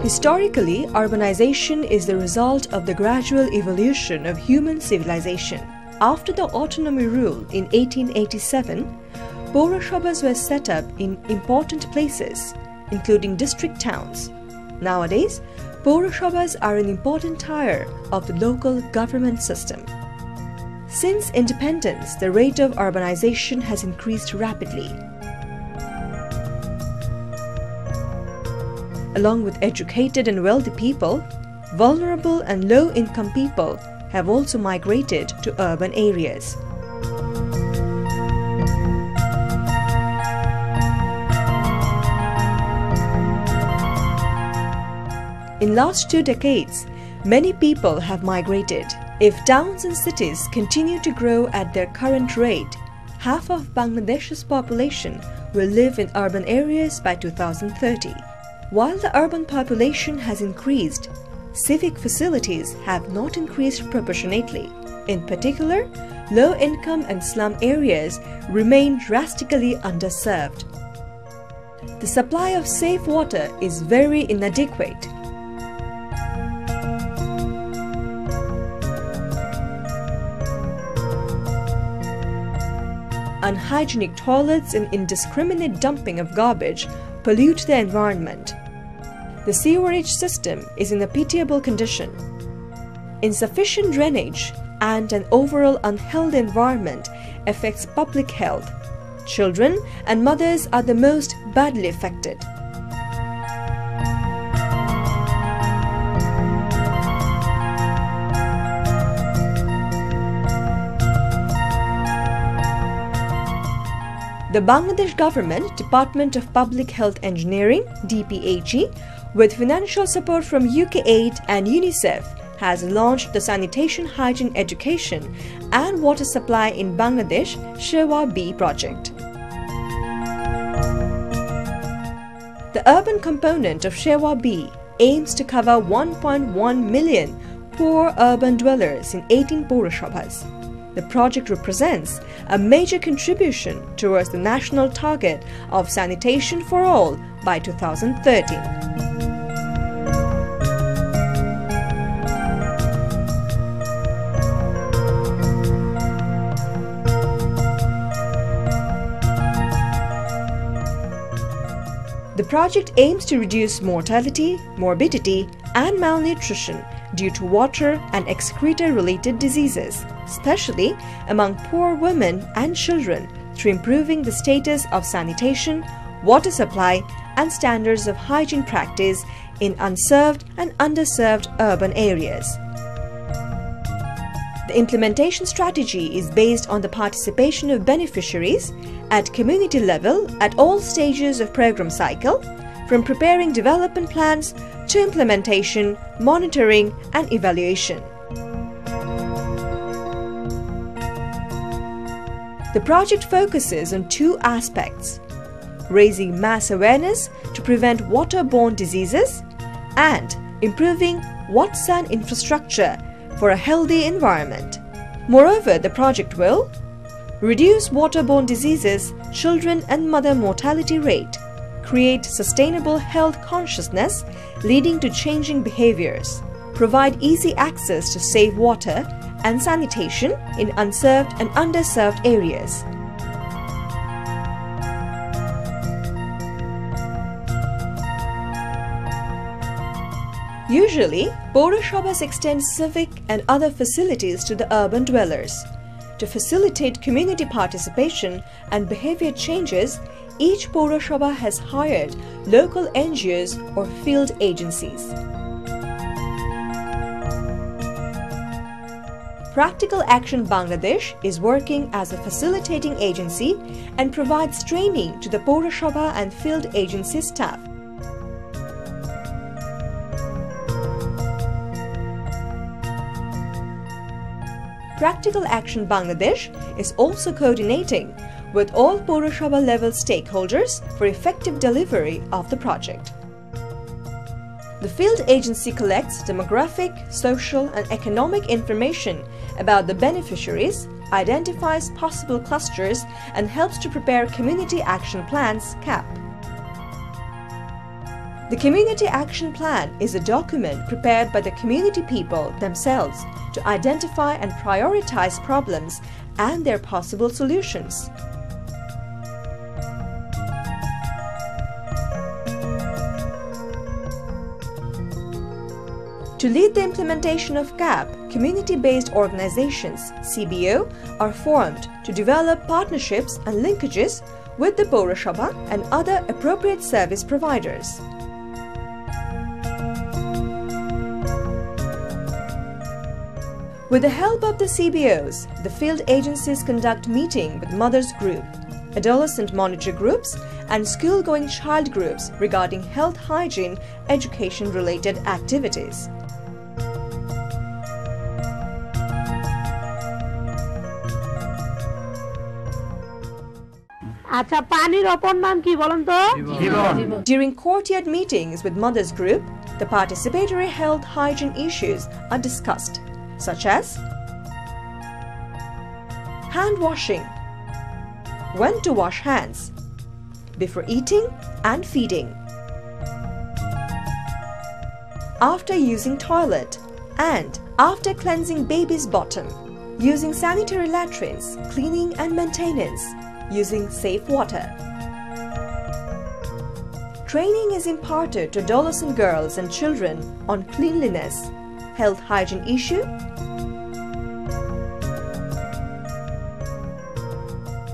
Historically, urbanization is the result of the gradual evolution of human civilization. After the autonomy rule in 1887, Pৌরসভাs were set up in important places, including district towns. Nowadays, Pৌরসভাs are an important tier of the local government system. Since independence, the rate of urbanization has increased rapidly. Along with educated and wealthy people, vulnerable and low-income people have also migrated to urban areas. In last 2 decades, many people have migrated. If towns and cities continue to grow at their current rate, half of Bangladesh's population will live in urban areas by 2030. While the urban population has increased, civic facilities have not increased proportionately. In particular, low-income and slum areas remain drastically underserved. The supply of safe water is very inadequate. Unhygienic toilets and indiscriminate dumping of garbage pollute the environment. The sewerage system is in a pitiable condition. Insufficient drainage and an overall unhealthy environment affects public health. Children and mothers are the most badly affected. The Bangladesh Government Department of Public Health Engineering (DPHE), with financial support from UK Aid and UNICEF, has launched the Sanitation Hygiene Education and Water Supply in Bangladesh SHEWAB project. The urban component of SHEWAB aims to cover 1.1 million poor urban dwellers in 18 Pৌরসভাs. The project represents a major contribution towards the national target of sanitation for all by 2030. The project aims to reduce mortality, morbidity, and malnutrition due to water and excreta-related diseases, especially among poor women and children, through improving the status of sanitation, water supply, and standards of hygiene practice in unserved and underserved urban areas. The implementation strategy is based on the participation of beneficiaries at community level at all stages of program cycle, from preparing development plans to implementation, monitoring, and evaluation. The project focuses on 2 aspects: raising mass awareness to prevent waterborne diseases and improving water infrastructure for a healthy environment. Moreover, the project will reduce waterborne diseases, children and mother mortality rate, create sustainable health consciousness leading to changing behaviors, provide easy access to safe water and sanitation in unserved and underserved areas. Usually, Pৌরসভাs extend civic and other facilities to the urban dwellers. To facilitate community participation and behavior changes, each Pৌরসভা has hired local NGOs or field agencies. Practical Action Bangladesh is working as a facilitating agency and provides training to the Pৌরসভা and field agency staff. Practical Action Bangladesh is also coordinating with all Pৌরসভা level stakeholders for effective delivery of the project. The field agency collects demographic, social and economic information about the beneficiaries, identifies possible clusters and helps to prepare community action plans (CAP). The Community Action Plan is a document prepared by the community people themselves to identify and prioritize problems and their possible solutions. To lead the implementation of CAP, community-based organizations, CBO, are formed to develop partnerships and linkages with the Poroshobha and other appropriate service providers. With the help of the CBOs, the field agencies conduct meetings with mothers group, adolescent monitor groups and school-going child groups regarding health, hygiene, education-related activities. During courtyard meetings with mothers group, the participatory health hygiene issues are discussed, such as hand washing, when to wash hands, before eating and feeding, after using toilet and after cleansing baby's bottom, using sanitary latrines, cleaning and maintenance, using safe water. Training is imparted to adolescent girls and children on cleanliness, health hygiene issue,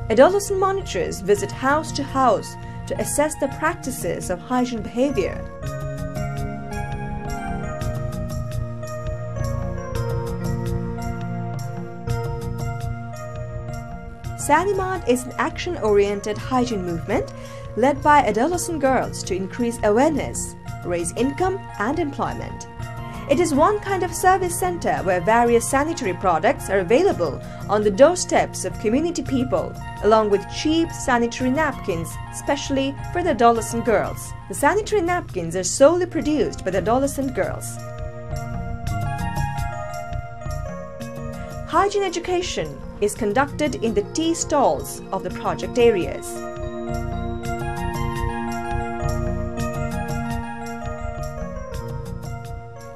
adolescent monitors visit house to house to assess the practices of hygiene behavior. SHEWAB is an action-oriented hygiene movement led by adolescent girls to increase awareness, raise income and employment. It is one kind of service center where various sanitary products are available on the doorsteps of community people, along with cheap sanitary napkins, especially for the adolescent girls. The sanitary napkins are solely produced by the adolescent girls. Hygiene education is conducted in the tea stalls of the project areas.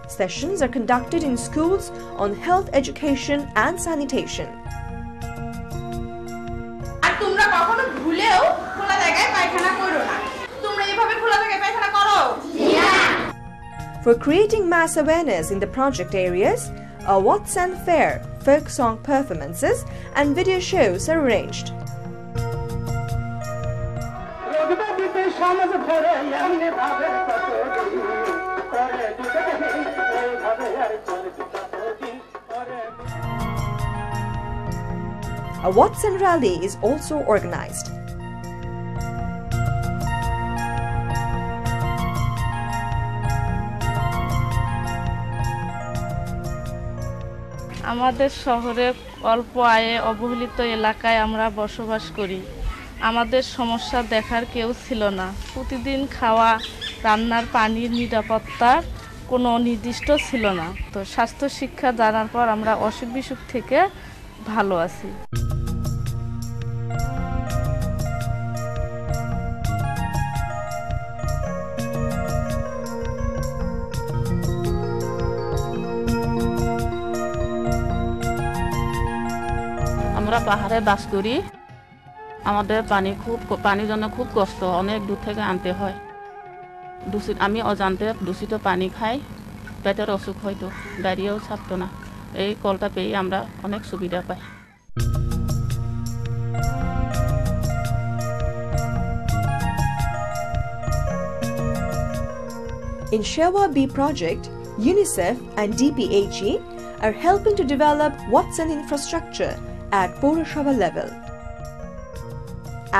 Sessions are conducted in schools on health education and sanitation. For creating mass awareness in the project areas, a What's and Fair folk song performances and video shows are arranged. A What's and Rally is also organized. আমাদের শহরে অল্প আয়ে অবহেলিত এলাকায় আমরা বসবাস করি। আমাদের সমস্যা দেখার কেউ ছিল না। প্রতিদিন খাওয়া, রান্নার পানির নিরাপত্তার কোনো নির্দিষ্ট ছিল না। তো স্বাস্থ্য শিক্ষা জানার পর আমরা অসুখ-বিসুখ থেকে ভালো আছি। আমরা পাহাড়ে বাস করি। আমাদের পানির জন্য খুব কষ্ট, অনেক দূর থেকে আনতে হয়। আমি অজান্তে দূষিত পানি খাই, পেটের অসুখ হয়তো, ডায়রিয়াও ছাড়তো না। এই কলটা পেয়ে আমরা অনেক সুবিধা পাই। In SHEWAB project, UNICEF and DPHE are helping to develop What's an infrastructure at Poroshobha level.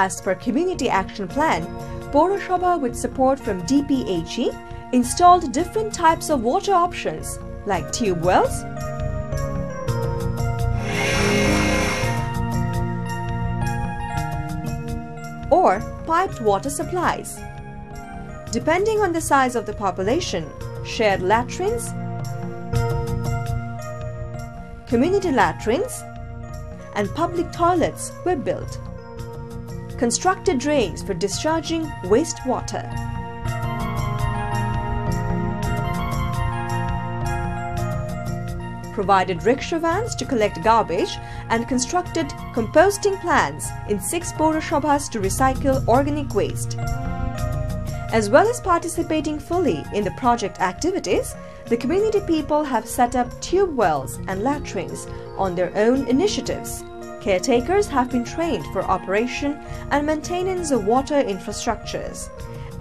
As per Community Action Plan, Poroshobha, with support from DPHE, installed different types of water options like tube wells, or piped water supplies. Depending on the size of the population, shared latrines, community latrines, and public toilets were built. Constructed drains for discharging wastewater. provided rickshaw vans to collect garbage and constructed composting plants in 6 Poroshobhas to recycle organic waste. As well as participating fully in the project activities, the community people have set up tube wells and latrines on their own initiatives. Caretakers have been trained for operation and maintenance of water infrastructures,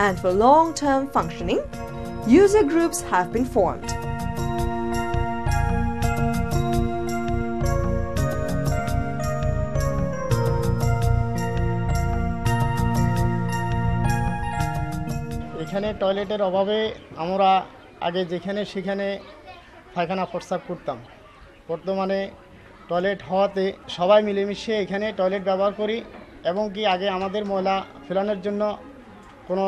and for long-term functioning, user groups have been formed. এখানে টয়লেটের অভাবে আমরা আগে যেখানে সেখানে পায়খানা প্রস্রাব করতাম। বর্তমানে টয়লেট হওয়াতে সবাই মিলেমিশে এখানে টয়লেট ব্যবহার করি এবং কি আগে আমাদের ময়লা ফেলানোর জন্য কোনো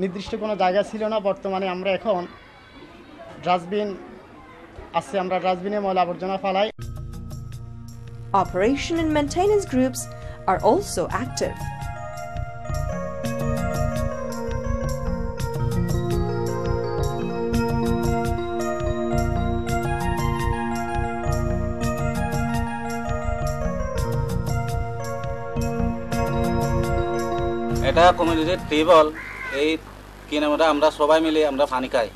নির্দিষ্ট কোনো জায়গা ছিল না। বর্তমানে আমরা এখন ডাস্টবিন আছে, আমরা ডাস্টবিনে ময়লা আবর্জনা ফেলাই। Operation and maintenance groups are also active. এটা কমিউনিটির টিউবওয়েল, এই কিনামটা আমরা সবাই মিলে আমরা পানি খাই,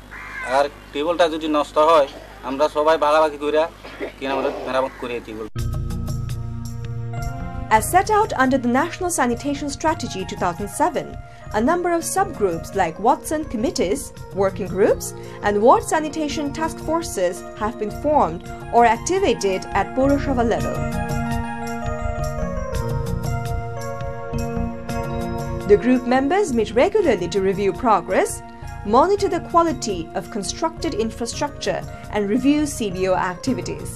আর টিউবওয়েলটা যদি নষ্ট হয় আমরা সবাই ভাগাভাগি করে কিনামটা মেরামত করি tubewell. As set out under the National Sanitation Strategy 2007, a number of subgroups like Watson committees, working groups, and ward sanitation task forces have been formed or activated at Poroshobha level. The group members meet regularly to review progress, monitor the quality of constructed infrastructure, and review CBO activities.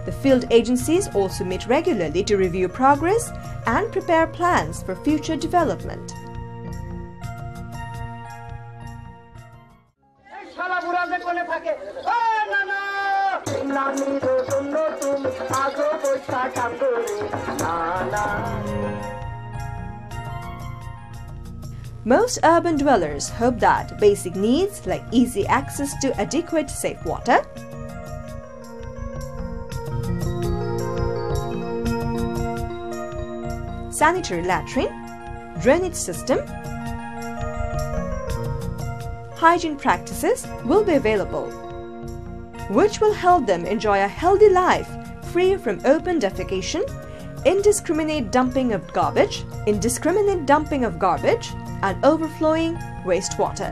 The field agencies also meet regularly to review progress and prepare plans for future development. Most urban dwellers hope that basic needs like easy access to adequate safe water, sanitary latrine, drainage system, hygiene practices will be available, which will help them enjoy a healthy life free from open defecation, indiscriminate dumping of garbage, and overflowing wastewater.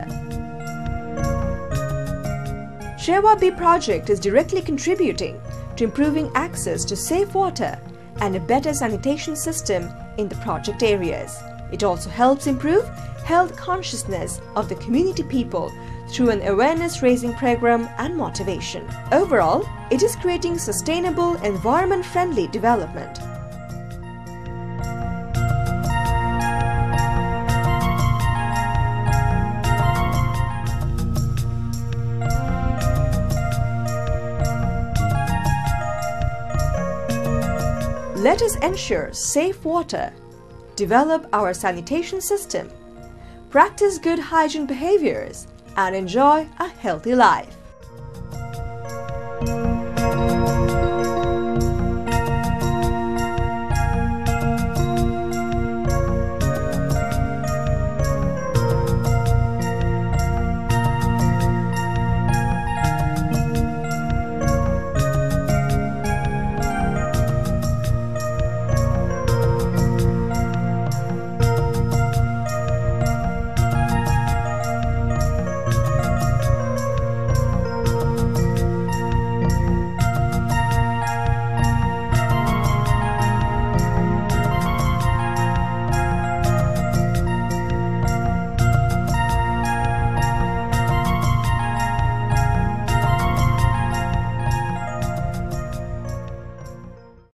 SHEWAB project is directly contributing to improving access to safe water and a better sanitation system in the project areas. It also helps improve health consciousness of the community people through an awareness-raising program and motivation. Overall, it is creating sustainable, environment-friendly development. Let us ensure safe water, develop our sanitation system, practice good hygiene behaviors, and enjoy a healthy life.